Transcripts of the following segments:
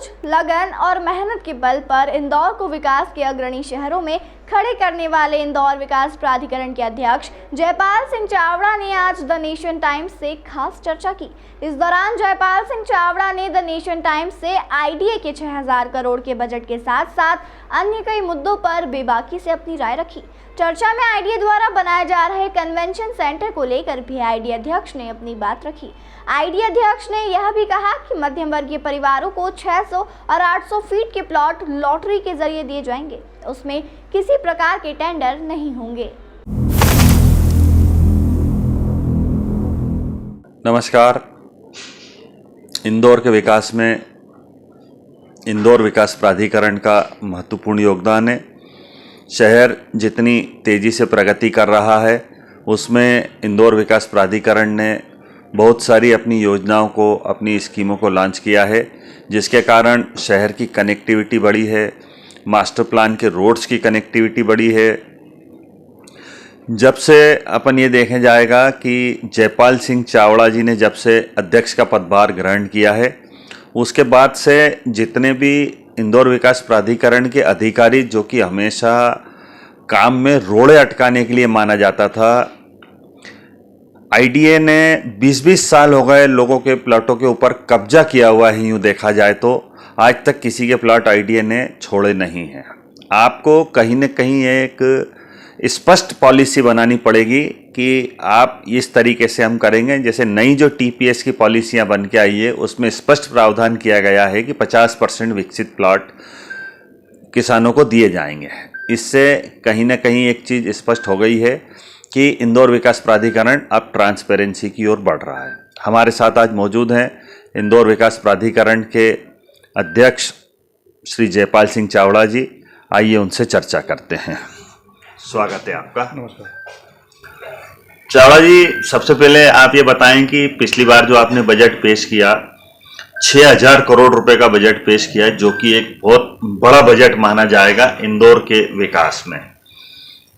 सूझ, लगन और मेहनत के बल पर इंदौर को विकास के अग्रणी शहरों में खड़े करने वाले इंदौर विकास प्राधिकरण के अध्यक्ष जयपाल सिंह चावड़ा ने आज द नेशन टाइम्स से खास चर्चा की। इस दौरान जयपाल सिंह चावड़ा ने द नेशन टाइम्स से आईडीए के 6000 करोड़ के बजट के साथ साथ अन्य कई मुद्दों पर बेबाकी से अपनी राय रखी। चर्चा में आईडीए द्वारा बनाए जा रहे कन्वेंशन सेंटर को लेकर भी आईडीए अध्यक्ष ने अपनी बात रखी। आईडीए अध्यक्ष ने यह भी कहा कि मध्यम वर्गीय परिवारों को 600 और 800 फीट के प्लॉट लॉटरी के जरिए दिए जाएंगे, उसमें किसी प्रकार के टेंडर नहीं होंगे। नमस्कार। इंदौर के विकास में इंदौर विकास प्राधिकरण का महत्वपूर्ण योगदान है। शहर जितनी तेज़ी से प्रगति कर रहा है उसमें इंदौर विकास प्राधिकरण ने बहुत सारी अपनी योजनाओं को, अपनी स्कीमों को लॉन्च किया है, जिसके कारण शहर की कनेक्टिविटी बढ़ी है, मास्टर प्लान के रोड्स की कनेक्टिविटी बढ़ी है। जब से अपन ये देखें जाएगा कि जयपाल सिंह चावड़ा जी ने जब से अध्यक्ष का पदभार ग्रहण किया है, उसके बाद से जितने भी इंदौर विकास प्राधिकरण के अधिकारी, जो कि हमेशा काम में रोड़े अटकाने के लिए माना जाता था, आईडीए ने 20-20 साल हो गए लोगों के प्लाटों के ऊपर कब्जा किया हुआ है। यूँ देखा जाए तो आज तक किसी के प्लाट आईडीए ने छोड़े नहीं हैं। आपको कहीं न कहीं एक स्पष्ट पॉलिसी बनानी पड़ेगी कि आप इस तरीके से हम करेंगे। जैसे नई जो टीपीएस की पॉलिसियां बन के आई है उसमें स्पष्ट प्रावधान किया गया है कि 50% विकसित प्लॉट किसानों को दिए जाएंगे। इससे कहीं ना कहीं एक चीज़ स्पष्ट हो गई है कि इंदौर विकास प्राधिकरण अब ट्रांसपेरेंसी की ओर बढ़ रहा है। हमारे साथ आज मौजूद हैं इंदौर विकास प्राधिकरण के अध्यक्ष श्री जयपाल सिंह चावड़ा जी। आइए उनसे चर्चा करते हैं। स्वागत है आपका। नमस्कार। चावड़ा जी, सबसे पहले आप ये बताएं कि पिछली बार जो आपने बजट पेश किया, 6000 करोड़ रुपए का बजट पेश किया, जो कि एक बहुत बड़ा बजट माना जाएगा इंदौर के विकास में,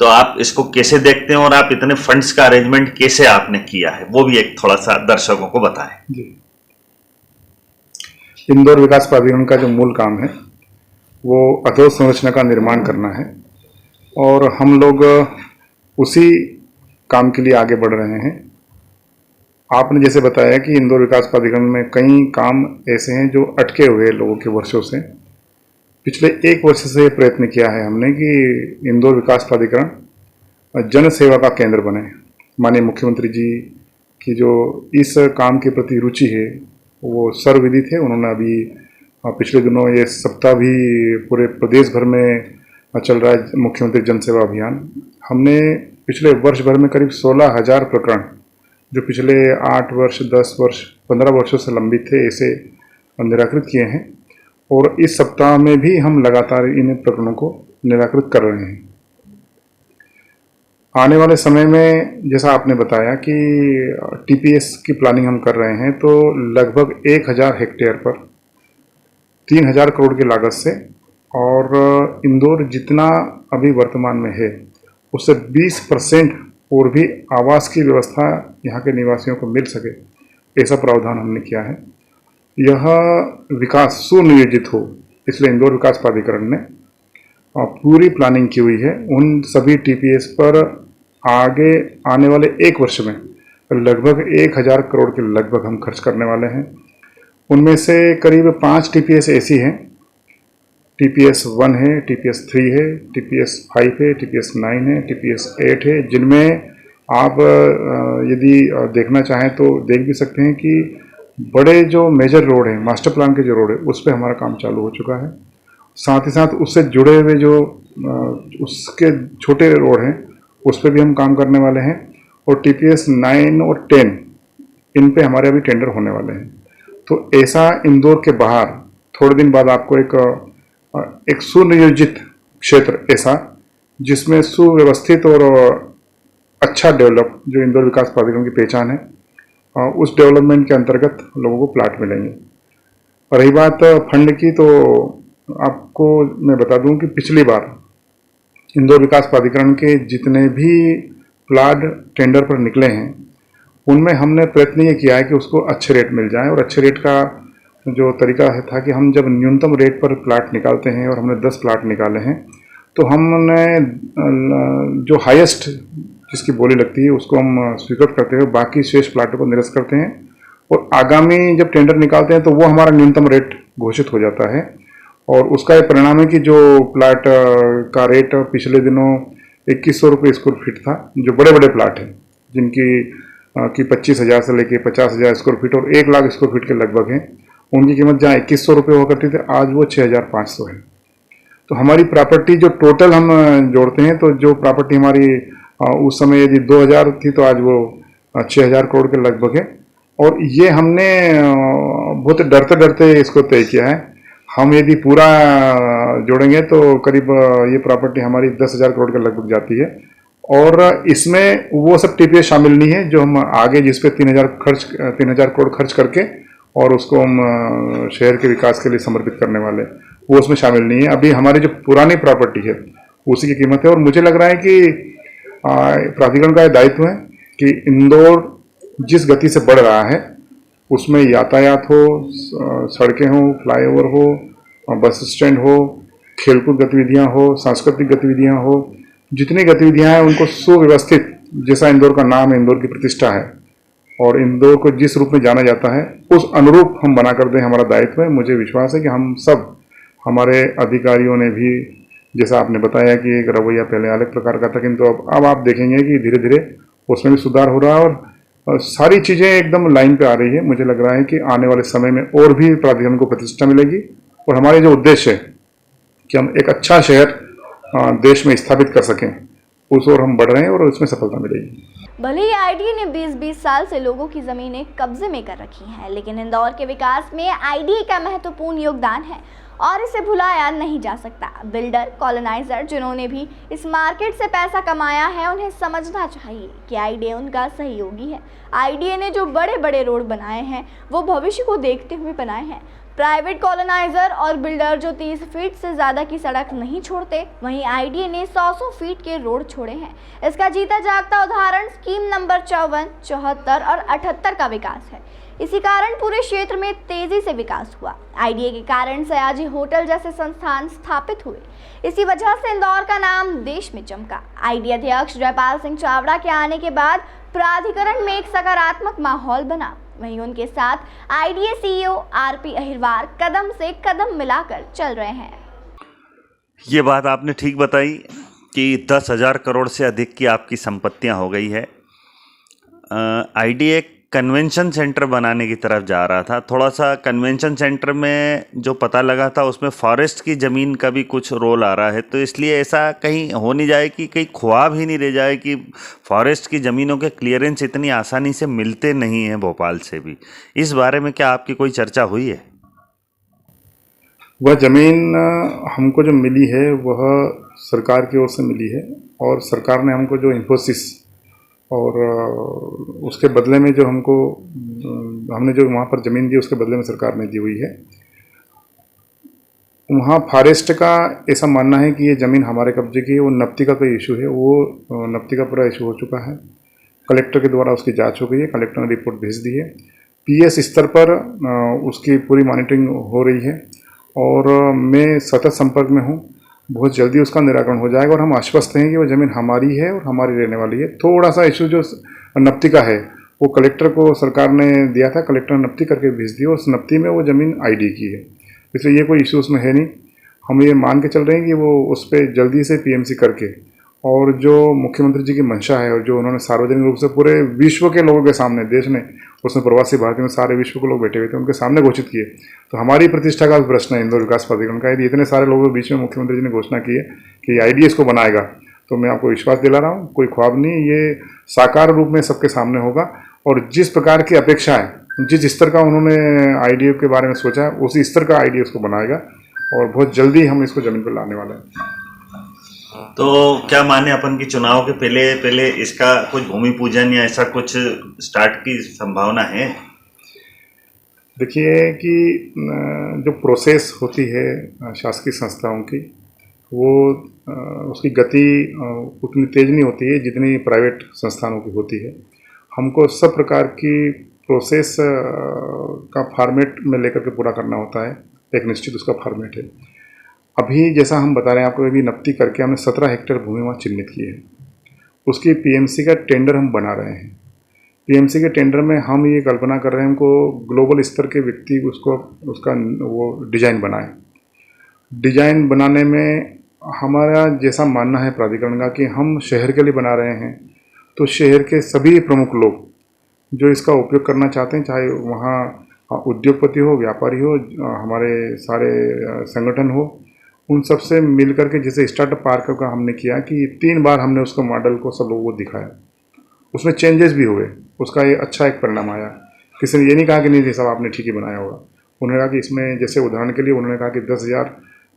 तो आप इसको कैसे देखते हैं और आप इतने फंड्स का अरेंजमेंट कैसे आपने किया है, वो भी एक थोड़ा सा दर्शकों को बताएं। जी, इंदौर विकास प्राधिकरण का जो मूल काम है वो अधोसंरचना का निर्माण करना है और हम लोग उसी काम के लिए आगे बढ़ रहे हैं। आपने जैसे बताया कि इंदौर विकास प्राधिकरण में कई काम ऐसे हैं जो अटके हुए लोगों के वर्षों से। पिछले 1 वर्ष से प्रयत्न किया है हमने कि इंदौर विकास प्राधिकरण जन सेवा का केंद्र बने। माननीय मुख्यमंत्री जी की जो इस काम के प्रति रुचि है वो सर्वविदित है। उन्होंने अभी पिछले दिनों ये सप्ताह भी पूरे प्रदेश भर में चल रहा है मुख्यमंत्री जन सेवा अभियान। हमने पिछले वर्ष भर में करीब 16,000 प्रकरण जो पिछले 8 वर्ष, 10 वर्ष, 15 वर्षों से लंबित थे, ऐसे निराकृत किए हैं और इस सप्ताह में भी हम लगातार इन प्रकरणों को निराकृत कर रहे हैं। आने वाले समय में जैसा आपने बताया कि टीपीएस की प्लानिंग हम कर रहे हैं, तो लगभग 1000 हेक्टेयर पर 3000 करोड़ की लागत से, और इंदौर जितना अभी वर्तमान में है उससे 20% और भी आवास की व्यवस्था यहाँ के निवासियों को मिल सके, ऐसा प्रावधान हमने किया है। यह विकास सुनियोजित हो, इसलिए इंदौर विकास प्राधिकरण ने पूरी प्लानिंग की हुई है। उन सभी टीपीएस पर आगे आने वाले 1 वर्ष में लगभग 1000 करोड़ के लगभग हम खर्च करने वाले हैं। उनमें से करीब 5 टीपीएस ऐसी हैं, टीपीएस 1 है, टीपीएस 3 है, टीपीएस 5 है, टीपीएस 9 है, टीपीएस 8 है, जिनमें आप यदि देखना चाहें तो देख भी सकते हैं कि बड़े जो मेजर रोड हैं, मास्टर प्लान के जो रोड है, उस पर हमारा काम चालू हो चुका है। साथ ही साथ उससे जुड़े हुए जो उसके छोटे रोड हैं उस पर भी हम काम करने वाले हैं, और टीपीएस 9 और 10 इन पे हमारे अभी टेंडर होने वाले हैं। तो ऐसा इंदौर के बाहर थोड़े दिन बाद आपको एक सुनियोजित क्षेत्र ऐसा जिसमें सुव्यवस्थित और अच्छा डेवलप, जो इंदौर विकास प्राधिकरण की पहचान है, उस डेवलपमेंट के अंतर्गत लोगों को प्लाट मिलेंगे। रही बात फंड की, तो आपको मैं बता दूं कि पिछली बार इंदौर विकास प्राधिकरण के जितने भी प्लाट टेंडर पर निकले हैं उनमें हमने प्रयत्न ये किया है कि उसको अच्छे रेट मिल जाए, और अच्छे रेट का जो तरीका है था कि हम जब न्यूनतम रेट पर प्लाट निकालते हैं, और हमने 10 प्लाट निकाले हैं, तो हमने जो हाईएस्ट जिसकी बोली लगती है उसको हम स्वीकृत करते हैं, बाकी शेष प्लाटों को निरस्त करते हैं, और आगामी जब टेंडर निकालते हैं तो वो हमारा न्यूनतम रेट घोषित हो जाता है। और उसका एक परिणाम है कि जो प्लाट का रेट पिछले दिनों 2100 रुपये स्क्वायर फीट था, जो बड़े बड़े प्लाट हैं जिनकी की 25,000 से लेके 50,000 स्क्वायर फीट और 1 लाख स्क्वायर फीट के लगभग हैं, उनकी कीमत जहाँ 2100 रुपये हुआ करती थी, आज वो 6,500 है। तो हमारी प्रॉपर्टी जो टोटल हम जोड़ते हैं, तो जो प्रॉपर्टी हमारी उस समय यदि 2000 थी तो आज वो 6,000 करोड़ के लगभग है। और ये हमने बहुत डरते डरते इसको तय किया है। हम यदि पूरा जोड़ेंगे तो करीब ये प्रॉपर्टी हमारी 10,000 करोड़ के लगभग जाती है। और इसमें वो सब टीपीएस शामिल नहीं है जो हम आगे जिस पे 3,000 करोड़ खर्च करके और उसको हम शहर के विकास के लिए समर्पित करने वाले, वो उसमें शामिल नहीं है। अभी हमारी जो पुरानी प्रॉपर्टी है उसी की कीमत है। और मुझे लग रहा है कि प्राधिकरण का दायित्व है कि इंदौर जिस गति से बढ़ रहा है उसमें यातायात हो, सड़कें हो, फ्लाईओवर हो, बस स्टैंड हो, खेलकूद गतिविधियां हो, सांस्कृतिक गतिविधियां हो, जितनी गतिविधियां हैं उनको सुव्यवस्थित, जैसा इंदौर का नाम है, इंदौर की प्रतिष्ठा है और इंदौर को जिस रूप में जाना जाता है उस अनुरूप हम बना कर दें, हमारा दायित्व है। मुझे विश्वास है कि हम सब, हमारे अधिकारियों ने भी, जैसा आपने बताया कि एक रवैया पहले अलग प्रकार का था, किंतु अब आप देखेंगे कि धीरे धीरे उसमें भी सुधार हो रहा है और सारी चीज़ें एकदम लाइन पे आ रही है। मुझे लग रहा है कि आने वाले समय में और भी प्राधिकरण को प्रतिष्ठा मिलेगी और हमारे जो उद्देश्य है कि हम एक अच्छा शहर देश में स्थापित कर सकें, उस ओर हम बढ़ रहे हैं और उसमें सफलता मिलेगी। भले ही आईडीए ने 20-20 साल से लोगों की जमीनें कब्जे में कर रखी हैं, लेकिन इंदौर के विकास में आईडीए का महत्वपूर्ण योगदान है और इसे भुलाया नहीं जा सकता। बिल्डर, कॉलोनाइजर जिन्होंने भी इस मार्केट से पैसा कमाया है, उन्हें समझना चाहिए कि आईडीए उनका सहयोगी है। आईडीए ने जो बड़े बड़े रोड बनाए हैं वो भविष्य को देखते हुए बनाए हैं। प्राइवेट कॉलोनाइजर और बिल्डर जो 30 फीट से ज़्यादा की सड़क नहीं छोड़ते, वहीं आईडीए ने 100 फीट के रोड छोड़े हैं। इसका जीता जागता उदाहरण स्कीम नंबर 54, 74 और 78 का विकास है। इसी कारण पूरे क्षेत्र में तेजी से विकास हुआ। आईडीए के कारण सयाजी होटल जैसे संस्थान स्थापित हुए। इसी वजह से इंदौर का नाम देश में चमका। आईडीए अध्यक्ष जयपाल सिंह चावड़ा के आने के बाद प्राधिकरण में एक सकारात्मक माहौल बना। वहीं उनके साथ आईडीए सीईओ आरपी अहिरवार कदम से कदम मिलाकर चल रहे हैं। ये बात आपने ठीक बताई कि 10,000 करोड़ से अधिक की आपकी संपत्तियां हो गई है। आईडीए कन्वेंशन सेंटर बनाने की तरफ जा रहा था। थोड़ा सा कन्वेंशन सेंटर में जो पता लगा था उसमें फॉरेस्ट की ज़मीन का भी कुछ रोल आ रहा है, तो इसलिए ऐसा कहीं हो नहीं जाए कि कहीं ख्वाब ही नहीं रह जाए कि फॉरेस्ट की ज़मीनों के क्लियरेंस इतनी आसानी से मिलते नहीं हैं भोपाल से भी। इस बारे में क्या आपकी कोई चर्चा हुई है? वह ज़मीन हमको जो मिली है वह सरकार की ओर से मिली है और सरकार ने हमको जो इन्फोसिस और उसके बदले में जो हमने जो वहाँ पर ज़मीन दी उसके बदले में सरकार ने दी हुई है। वहाँ फॉरेस्ट का ऐसा मानना है कि ये ज़मीन हमारे कब्जे की है। वो नफ्ती का कोई इशू है, वो नफ्ती का पूरा इशू हो चुका है। कलेक्टर के द्वारा उसकी जांच हो गई है, कलेक्टर ने रिपोर्ट भेज दी है। पीएस स्तर पर उसकी पूरी मॉनिटरिंग हो रही है और मैं सतत संपर्क में हूँ। बहुत जल्दी उसका निराकरण हो जाएगा और हम आश्वस्त हैं कि वो ज़मीन हमारी है और हमारी रहने वाली है। थोड़ा सा इशू जो नफ्ती का है वो कलेक्टर को सरकार ने दिया था, कलेक्टर ने नफ्ती करके भेज दी और उस नफ्ती में वो ज़मीन आईडी की है, इसलिए ये कोई इशू उसमें है नहीं। हम ये मान के चल रहे हैं कि वो उस पर जल्दी से पीएमसी करके, और जो मुख्यमंत्री जी की मंशा है और जो उन्होंने सार्वजनिक रूप से पूरे विश्व के लोगों के सामने, देश ने, उसमें प्रवासी भारतीयों में सारे विश्व के लोग बैठे हुए थे, उनके सामने घोषित किए, तो हमारी प्रतिष्ठा का प्रश्न है इंदौर विकास प्राधिकरण का। यदि इतने सारे लोगों के बीच में मुख्यमंत्री जी ने घोषणा की है कि आईडीए इसको बनाएगा, तो मैं आपको विश्वास दिला रहा हूँ, कोई ख्वाब नहीं, ये साकार रूप में सबके सामने होगा। और जिस प्रकार की अपेक्षा है, जिस स्तर का उन्होंने आईडीए के बारे में सोचा है, उसी स्तर का आईडीए उसको बनाएगा और बहुत जल्दी हम इसको ज़मीन पर लाने वाले हैं। तो क्या माने अपन की चुनाव के पहले इसका कुछ भूमि पूजन या ऐसा कुछ स्टार्ट की संभावना है? देखिए कि जो प्रोसेस होती है शासकीय संस्थाओं की, वो उसकी गति उतनी तेज नहीं होती है जितनी प्राइवेट संस्थानों की होती है। हमको सब प्रकार की प्रोसेस का फॉर्मेट में लेकर के पूरा करना होता है, एक निश्चित उसका फॉर्मेट है। अभी जैसा हम बता रहे हैं आपको, अभी नपती करके हमने 17 हेक्टेयर भूमि वहाँ चिन्हित की है। उसकी पीएमसी का टेंडर हम बना रहे हैं। पीएमसी के टेंडर में हम ये कल्पना कर रहे हैं हमको ग्लोबल स्तर के व्यक्ति उसका वो डिज़ाइन बनाए। डिज़ाइन बनाने में हमारा जैसा मानना है प्राधिकरण का कि हम शहर के लिए बना रहे हैं, तो शहर के सभी प्रमुख लोग जो इसका उपयोग करना चाहते हैं, चाहे वहाँ उद्योगपति हो, व्यापारी हो, हमारे सारे संगठन हो, उन सब से मिल करके जैसे स्टार्टअप पार्क का हमने किया कि 3 बार हमने उसको मॉडल को सब लोगों को दिखाया। उसमें चेंजेस भी हुए, उसका ये अच्छा एक परिणाम आया। किसी ने ये नहीं कहा कि नहीं जी साहब आपने ठीक ही बनाया होगा। उन्होंने कहा कि इसमें जैसे उदाहरण के लिए उन्होंने कहा कि 10,000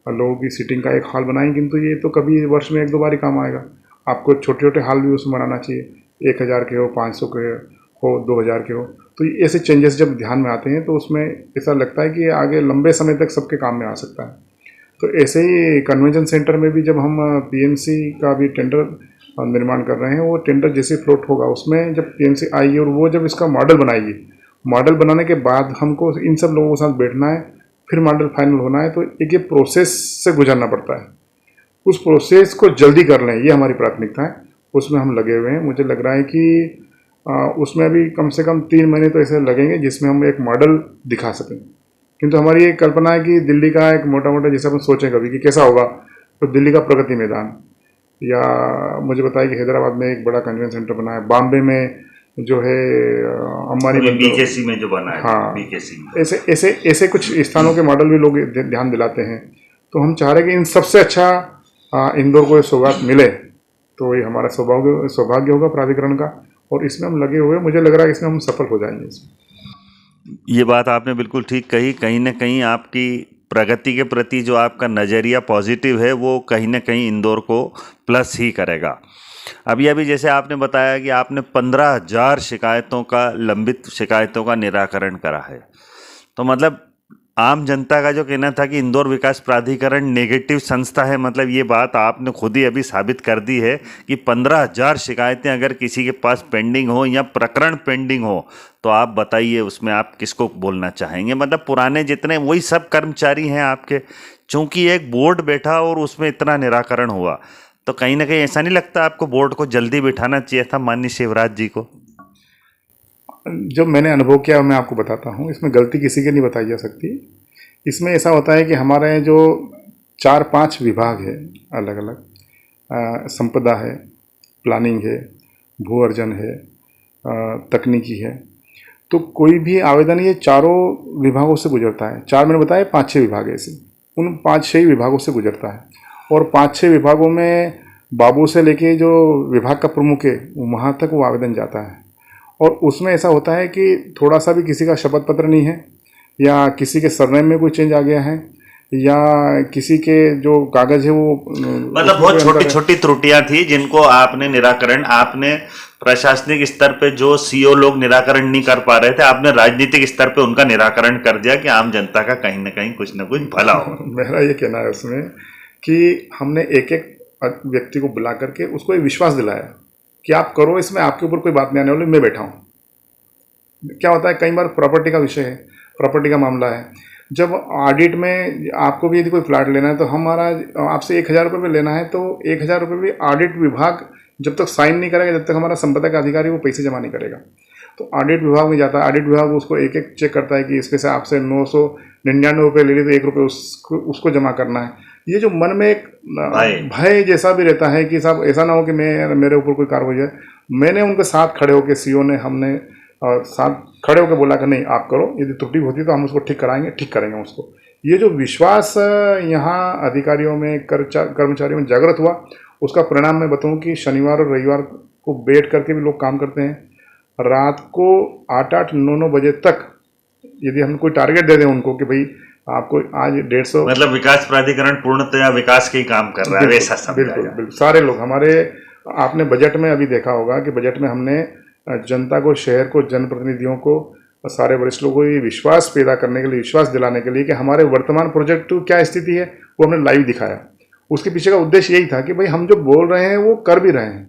लोगों की सीटिंग का एक हॉल बनाएंगे, किंतु ये तो कभी वर्ष में 1-2 बार ही काम आएगा। आपको छोटे छोटे हॉल भी उसमें बनाना चाहिए, 1,000 के हो, 500 के हो, 2,000 के हो। तो ऐसे चेंजेस जब ध्यान में आते हैं तो उसमें ऐसा लगता है कि आगे लंबे समय तक सबके काम में आ सकता है। तो ऐसे ही कन्वेंशन सेंटर में भी जब हम पीएमसी का भी टेंडर निर्माण कर रहे हैं, वो टेंडर जैसे फ्लोट होगा उसमें जब पीएमसी आएगी और वो जब इसका मॉडल बनाएगी, मॉडल बनाने के बाद हमको इन सब लोगों के साथ बैठना है, फिर मॉडल फाइनल होना है। तो एक ये प्रोसेस से गुजरना पड़ता है। उस प्रोसेस को जल्दी कर लें, ये हमारी प्राथमिकता है, उसमें हम लगे हुए हैं। मुझे लग रहा है कि उसमें अभी कम से कम 3 महीने तो ऐसे लगेंगे जिसमें हम एक मॉडल दिखा सकें। किंतु हमारी ये कल्पना है कि दिल्ली का एक मोटा मोटा जैसे अपन सोचें कभी कि कैसा होगा, तो दिल्ली का प्रगति मैदान, या मुझे बताया कि हैदराबाद में एक बड़ा कन्वेंशन सेंटर बना है, बॉम्बे में जो है अंबानी बीकेसी में जो बना है, हाँ, बीकेसी ऐसे ऐसे ऐसे कुछ स्थानों के मॉडल भी लोग ध्यान दिलाते हैं। तो हम चाह रहे हैं कि इन सबसे अच्छा इंदौर को सौगात मिले, तो ये हमारा सौभाग्य होगा प्राधिकरण का, और इसमें हम लगे हुए, मुझे लग रहा है इसमें हम सफल हो जाएंगे इसमें। ये बात आपने बिल्कुल ठीक कही। कहीं ना कहीं आपकी प्रगति के प्रति जो आपका नज़रिया पॉजिटिव है, वो कहीं ना कहीं इंदौर को प्लस ही करेगा। अभी जैसे आपने बताया कि आपने 15,000 लंबित शिकायतों का निराकरण करा है, तो मतलब आम जनता का जो कहना था कि इंदौर विकास प्राधिकरण नेगेटिव संस्था है, मतलब ये बात आपने खुद ही अभी साबित कर दी है कि 15,000 शिकायतें अगर किसी के पास पेंडिंग हो या प्रकरण पेंडिंग हो, तो आप बताइए उसमें आप किसको बोलना चाहेंगे। मतलब पुराने जितने वही सब कर्मचारी हैं आपके, चूंकि एक बोर्ड बैठा और उसमें इतना निराकरण हुआ, तो कहीं ना कहीं ऐसा नहीं लगता आपको बोर्ड को जल्दी बिठाना चाहिए था माननीय शिवराज जी को? जब मैंने अनुभव किया मैं आपको बताता हूँ, इसमें गलती किसी की नहीं बताई जा सकती। इसमें ऐसा होता है कि हमारे जो 4-5 विभाग है अलग अलग, संपदा है, प्लानिंग है, भू अर्जन है, तकनीकी है, तो कोई भी आवेदन ये चारों विभागों से गुजरता है। 4 मैंने बताया, 5-6 विभाग है ऐसे, उन 5-6 विभागों से गुजरता है। और 5-6 विभागों में बाबू से लेके जो विभाग का प्रमुख है वहाँ तक वो आवेदन जाता है। और उसमें ऐसा होता है कि थोड़ा सा भी किसी का शपथ पत्र नहीं है, या किसी के सरनेम में कोई चेंज आ गया है, या किसी के जो कागज है वो मतलब बहुत छोटी छोटी त्रुटियां थी जिनको आपने निराकरण, आपने प्रशासनिक स्तर पे जो सीओ लोग निराकरण नहीं कर पा रहे थे, आपने राजनीतिक स्तर पे उनका निराकरण कर दिया कि आम जनता का कहीं ना कहीं कुछ ना कुछ भला हो। मेरा ये कहना है उसमें कि हमने एक एक व्यक्ति को बुला करके उसको एक विश्वास दिलाया कि आप करो, इसमें आपके ऊपर कोई बात नहीं आने वाली, मैं बैठा हूँ। क्या होता है कई बार प्रॉपर्टी का विषय है, प्रॉपर्टी का मामला है, जब ऑडिट में आपको भी यदि कोई प्लाट लेना है तो हमारा आपसे 1,000 रुपये लेना है, तो 1,000 रुपये भी ऑडिट विभाग जब तक साइन नहीं करेगा, जब तक हमारा संपदा का अधिकारी वो पैसे जमा नहीं करेगा। तो ऑडिट विभाग में जाता है, ऑडिट विभाग उसको एक एक चेक करता है कि इसके से आपसे 999 रुपये ले लिए तो 1 रुपये उसको जमा करना है। ये जो मन में एक भय जैसा भी रहता है कि साहब ऐसा ना हो कि मेरे ऊपर कोई कार्रवाई है। मैंने उनके साथ खड़े होकर, सीओ ने, हमने साथ खड़े होकर बोला कि नहीं आप करो, यदि त्रुटि होती है तो हम उसको ठीक कराएंगे, ठीक करेंगे उसको। ये जो विश्वास यहाँ अधिकारियों में, कर्मचारियों में जागृत हुआ, उसका परिणाम मैं बताऊँ कि शनिवार और रविवार को बैठ करके भी लोग काम करते हैं। रात को 8-8, 9-9 बजे तक यदि हम कोई टारगेट दे दें उनको कि भाई आपको आज 150, मतलब विकास प्राधिकरण पूर्णतया विकास के ही काम कर रहा है, वैसा समझा जाए। बिल्कुल सारे लोग हमारे, आपने बजट में अभी देखा होगा कि बजट में हमने जनता को, शहर को, जनप्रतिनिधियों को, सारे वरिष्ठ लोगों को ये विश्वास पैदा करने के लिए, विश्वास दिलाने के लिए कि हमारे वर्तमान प्रोजेक्ट क्या स्थिति है वो हमने लाइव दिखाया। उसके पीछे का उद्देश्य यही था कि भाई हम जो बोल रहे हैं वो कर भी रहे हैं,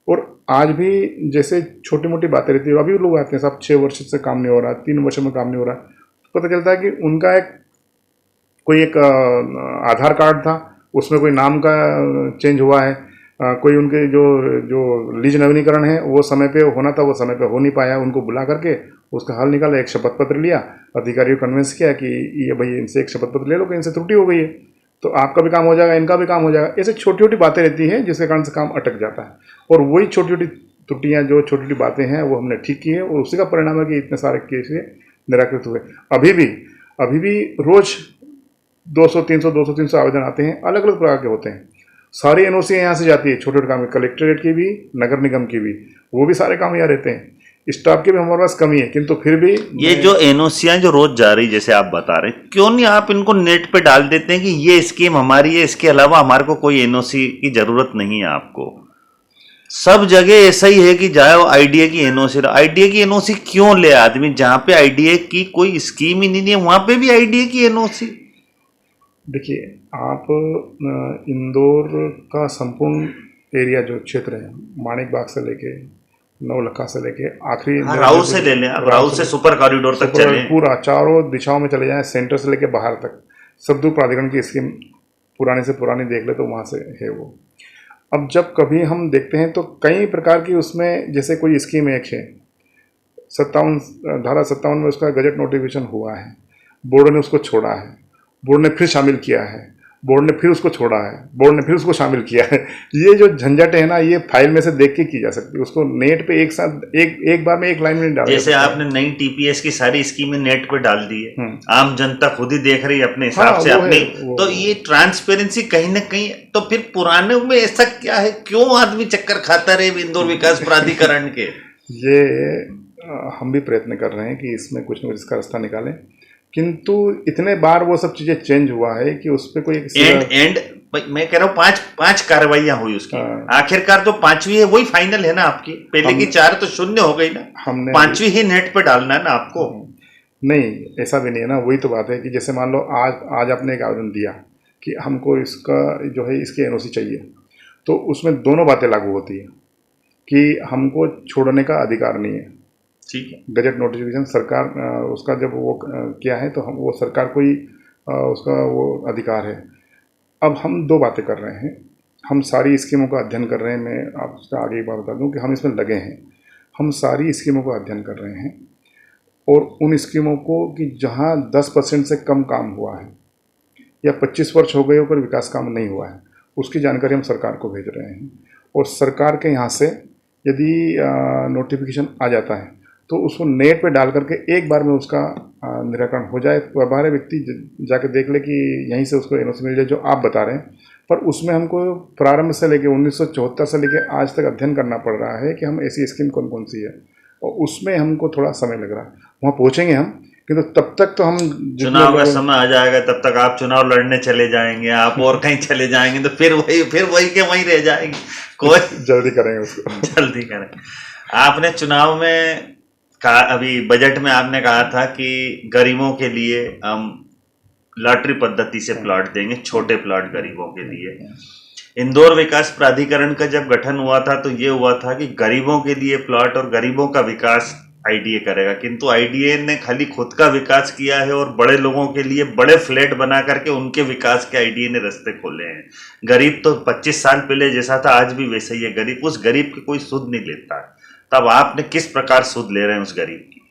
और आज भी जैसे छोटी मोटी बातें रहती है, अभी लोग आते हैं साहब 6 वर्ष से काम नहीं हो रहा, 3 वर्ष में काम नहीं हो रहा, तो पता चलता है कि उनका कोई एक आधार कार्ड था, उसमें कोई नाम का चेंज हुआ है, कोई उनके जो जो लीज नवीनीकरण है वो समय पे होना था, वो समय पे हो नहीं पाया, उनको बुला करके उसका हल निकाला, एक शपथ पत्र लिया, अधिकारी को कन्विंस किया कि ये भाई इनसे एक शपथ पत्र ले लो कि इनसे त्रुटि हो गई है, तो आपका भी काम हो जाएगा, इनका भी काम हो जाएगा। ऐसे छोटी छोटी बातें रहती हैं जिसके कारण से काम अटक जाता है, और वही छोटी छोटी त्रुटियाँ, जो छोटी छोटी बातें हैं वो हमने ठीक की है, और उसी का परिणाम है कि इतने सारे केस निराकृत हुए। अभी भी रोज 200-300 आवेदन आते हैं, अलग अलग प्रकार के होते हैं। सारी एनओसी यहाँ से जाती है, छोटे छोटे काम, कलेक्ट्रेट की भी, नगर निगम की भी, वो भी सारे काम यहाँ रहते हैं। स्टाफ की भी हमारे पास कमी है, किंतु फिर भी ये जो एनओसियां जो रोज जा रही, जैसे आप बता रहे हैं, क्यों नहीं आप इनको नेट पे डाल देते हैं कि ये स्कीम हमारी है, इसके अलावा हमारे को कोई एनओसी की जरूरत नहीं है। आपको सब जगह ऐसा ही है कि जाओ आईडीए की एनओसी, आईडीए की एनओसी क्यों ले आदमी, जहां पे आईडीए की कोई स्कीम ही नहीं है वहां पे भी आईडीए की एनओसी। देखिए, आप इंदौर का संपूर्ण एरिया जो क्षेत्र है, माणिक बाग से लेके नवलखा से लेके आखिरी राउ से ले लें, अब राउ से सुपर कॉरिडोर तक चले, पूरा चारों दिशाओं में चले जाएं, सेंटर से लेके बाहर तक, सब दूर प्राधिकरण की स्कीम पुराने से पुरानी देख ले तो वहाँ से है वो। अब जब कभी हम देखते हैं तो कई प्रकार की उसमें, जैसे कोई स्कीम एक है, धारा 57 में उसका गजट नोटिफिकेशन हुआ है, बोर्ड ने उसको छोड़ा है, बोर्ड ने फिर शामिल किया है, बोर्ड ने फिर उसको छोड़ा है, बोर्ड ने फिर उसको शामिल किया है। ये जो झंझट है ना, ये फाइल में से देख के की जा सकती है, उसको नेट पे एक साथ एक बार में एक लाइन में नहीं डाल। जैसे आपने नई टीपीएस की सारी स्कीमें नेट पे डाल दी है, आम जनता खुद ही देख रही है अपने हिसाब से अपनी, तो ये ट्रांसपेरेंसी कहीं ना कहीं, तो फिर पुराने में ऐसा क्या है, क्यों आदमी चक्कर खाता रहे इंदौर विकास प्राधिकरण के? ये हम भी प्रयत्न कर रहे हैं कि इसमें कुछ न कुछ इसका रास्ता निकालें, किंतु इतने बार वो सब चीजें चेंज हुआ है कि उस पर कोई एंड मैं कह रहा हूँ पांच कार्रवाइयां हुई उसकी, आखिरकार तो पांचवी है वही फाइनल है ना आपकी, पहले की 4 तो शून्य हो गई ना, हमने पांचवी ही नेट पे डालना है ना आपको। नहीं, ऐसा भी नहीं है ना, वही तो बात है कि जैसे मान लो आज आपने एक आवेदन दिया कि हमको इसका जो है इसकी एनओसी चाहिए, तो उसमें दोनों बातें लागू होती है कि हमको छोड़ने का अधिकार नहीं है, ठीक है, गजट नोटिफिकेशन सरकार उसका जब वो किया है तो हम वो सरकार को ही उसका वो अधिकार है। अब हम 2 बातें कर रहे हैं, हम सारी स्कीमों का अध्ययन कर रहे हैं। मैं आपका आगे एक बात बता दूं कि हम इसमें लगे हैं, हम सारी स्कीमों का अध्ययन कर रहे हैं, और उन स्कीमों को कि जहां 10% से कम काम हुआ है या 25 वर्ष हो गए होकर विकास काम नहीं हुआ है, उसकी जानकारी हम सरकार को भेज रहे हैं, और सरकार के यहाँ से यदि नोटिफिकेशन आ जाता है तो उसको नेट पे डाल करके एक बार में उसका निराकरण हो जाए, तो बाहर व्यक्ति जाके देख ले कि यहीं से उसको एनओसी मिल जाए जो आप बता रहे हैं। पर उसमें हमको प्रारंभ से लेके 1974 से लेके आज तक अध्ययन करना पड़ रहा है कि हम ऐसी स्कीम कौन कौन सी है, और उसमें हमको थोड़ा समय लग रहा है। वहाँ पहुँचेंगे हम, किंतु तब तक तो हम चुनाव का समय आ जाएगा, तब तक आप चुनाव लड़ने चले जाएंगे, आप और कहीं चले जाएंगे, तो फिर वही के वहीं रह जाएंगे। कोई जल्दी करेंगे उसको, जल्दी करें। आपने चुनाव में कहा, अभी बजट में आपने कहा था कि गरीबों के लिए हम लॉटरी पद्धति से प्लॉट देंगे, छोटे प्लॉट गरीबों के लिए। इंदौर विकास प्राधिकरण का जब गठन हुआ था तो ये हुआ था कि गरीबों के लिए प्लॉट और गरीबों का विकास आईडीए करेगा, किंतु आईडीए ने खाली खुद का विकास किया है और बड़े लोगों के लिए बड़े फ्लैट बना करके उनके विकास के आईडीए ने रास्ते खोले हैं। गरीब तो 25 साल पहले जैसा था आज भी वैसा ही है, गरीब उस गरीब की कोई सुध नहीं लेता। तब आपने किस प्रकार सुध ले रहे हैं उस गरीब की?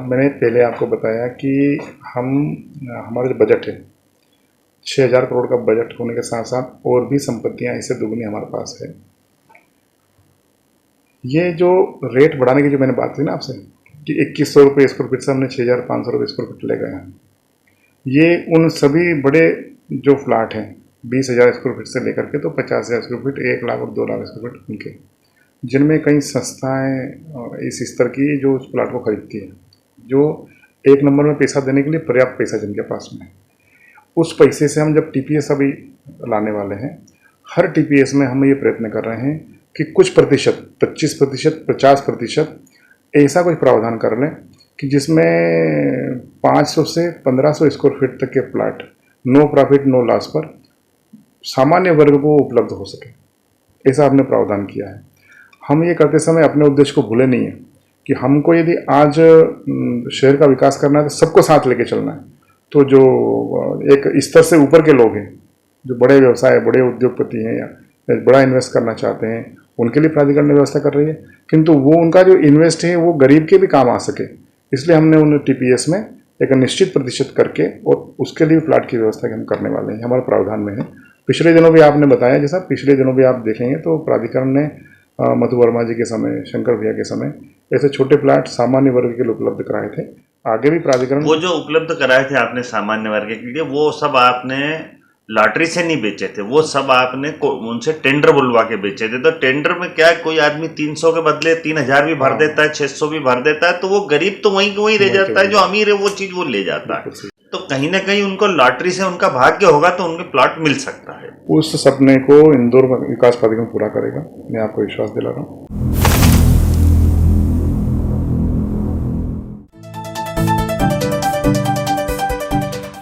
मैंने पहले आपको बताया कि हमारा जो बजट है 6,000 करोड़ का बजट होने के साथ साथ और भी संपत्तियां इससे दुगनी हमारे पास है। ये जो रेट बढ़ाने की जो मैंने बात की ना आपसे कि 2100 रुपये स्क्वायर फीट से हमने 6,500 रुपये स्क्वायर फीट ले गए हैं, ये उन सभी बड़े जो फ्लैट हैं 20,000 स्क्वायर फीट से लेकर के तो 50,000 स्क्वायर फीट, 1 लाख और 2 लाख स्क्वायर फीट उनके, जिनमें कई संस्थाएं इस स्तर की जो उस प्लाट को खरीदती है, जो 1 नंबर में पैसा देने के लिए पर्याप्त पैसा जिनके पास में है, उस पैसे से हम जब टीपीएस अभी लाने वाले हैं, हर टीपीएस में हम ये प्रयत्न कर रहे हैं कि कुछ प्रतिशत 25%, 50% ऐसा कोई प्रावधान कर लें कि जिसमें 500 से 1500 स्क्वायर फीट तक के plot no profit no loss पर सामान्य वर्ग को उपलब्ध हो सके, ऐसा हमने प्रावधान किया है। हम ये करते समय अपने उद्देश्य को भूले नहीं है कि हमको यदि आज शहर का विकास करना है तो सबको साथ लेके चलना है। तो जो एक स्तर से ऊपर के लोग हैं, जो बड़े व्यवसाय, बड़े उद्योगपति हैं या बड़ा इन्वेस्ट करना चाहते हैं, उनके लिए प्राधिकरण ने व्यवस्था कर रही है, किंतु वो उनका जो इन्वेस्ट है वो गरीब के भी काम आ सके, इसलिए हमने उन टीपीएस में एक निश्चित प्रतिशत करके और उसके लिए प्लाट की व्यवस्था हम करने वाले हैं, हमारे प्रावधान में है। पिछले दिनों भी आपने बताया, जैसा पिछले दिनों भी आप देखेंगे तो प्राधिकरण ने मधु वर्मा जी के समय, शंकर भैया के समय ऐसे छोटे प्लाट सामान्य वर्ग के लिए उपलब्ध कराए थे। आगे भी प्राधिकरण वो जो उपलब्ध कराए थे आपने सामान्य वर्ग के लिए, वो सब आपने लॉटरी से नहीं बेचे थे, वो सब आपने उनसे टेंडर बुलवा के बेचे थे। तो टेंडर में क्या, कोई आदमी 300 के बदले 3000 भी भर देता है, 600 भी भर देता है, तो वो गरीब तो वहीं रह जाता है, जो अमीर है वो चीज वो ले जाता है। तो कहीं ना कहीं उनको लॉटरी से उनका भाग्य होगा तो उनके प्लॉट मिल सकता है। उस सपने को इंदौर विकास प्राधिकरण पूरा करेगा, मैं आपको विश्वास दिला रहा हूँ।